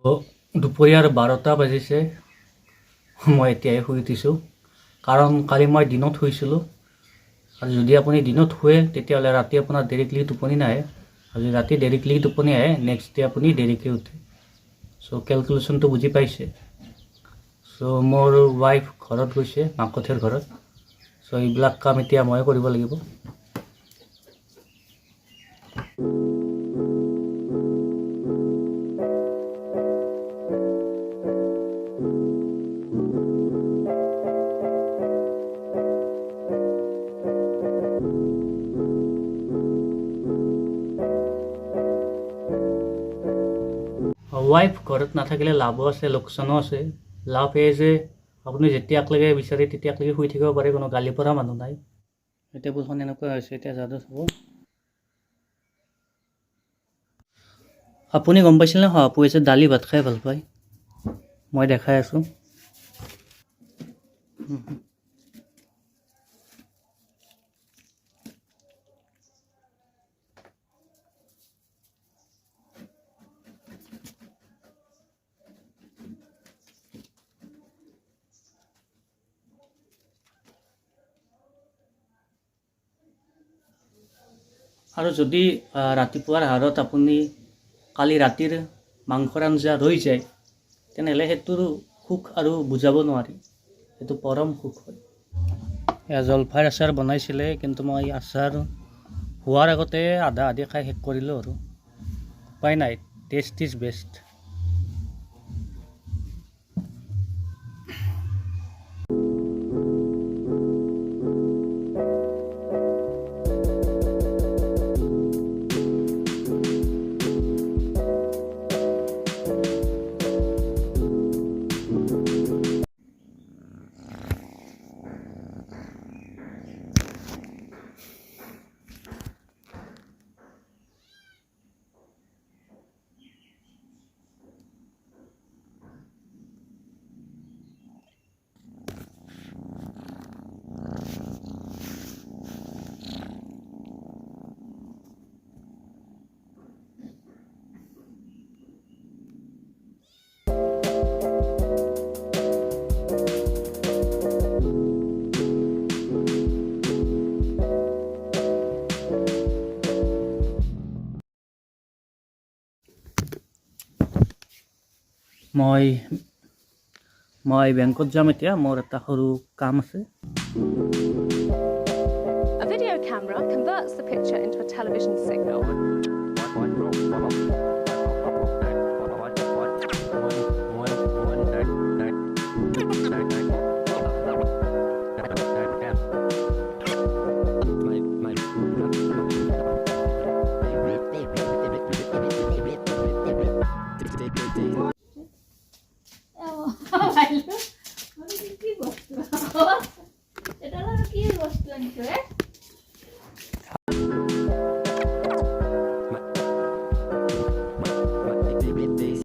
দুপৰীয়াৰ 12টা বাজিছে। মই এতিয়াই শুই উঠিছোঁ, কাৰণ কালি মই দিনত শুইছিলোঁ। আৰু যদি আপুনি দিনত শুৱে তেতিয়াহ'লে ৰাতি আপোনাৰ দেৰিকলি টোপনি নাহে। আৰু যদি ৰাতি দেৰিকলি টোপনি আহে, নেক্সট ডে আপুনি দেৰিকৈ উঠে। চ' কেলকুলেশ্যনটো বুজি পাইছে। চ' মোৰ ৱাইফ ঘৰত গৈছে, মাকহঁতৰ ঘৰত। চ' এইবিলাক কাম এতিয়া ময়ে কৰিব লাগিব। ৱাইফ ঘৰত নাথাকিলে লাভো আছে, লোকচানো আছে। লাভ এই যে আপুনি যেতিয়াকলৈকে বিচাৰে তেতিয়াকলৈকে শুই থাকিব পাৰে, কোনো গালি পৰা মানুহ নাই। টেবুলখন এনেকুৱা হৈছে, এতিয়া যাদু চাব। আপুনি গম পাইছিল নে শহাপহুৱে যে দালি ভাত খাই ভাল পায়? মই দেখাই আছোঁ। আৰু যদি ৰাতিপুৱাৰ আহাৰত আপুনি কালি ৰাতিৰ মাংসৰ আঞ্জা ৰৈ যায়, তেনেহ'লে সেইটোৰ সুখ আৰু বুজাব নোৱাৰি। সেইটো পৰম সুখ হয়। এয়া জলফাইৰ আচাৰ বনাইছিলে, কিন্তু মই আচাৰ হোৱাৰ আগতে আধা আধি খাই শেষ কৰিলোঁ আৰু উপায় নাই। Test is best. মই বেংকত যাম এতিয়া, মোৰ এটা সৰু কাম আছে। A video camera converts the picture into a television signal. কি বস্তু? এটা কি বস্তু আনিছো?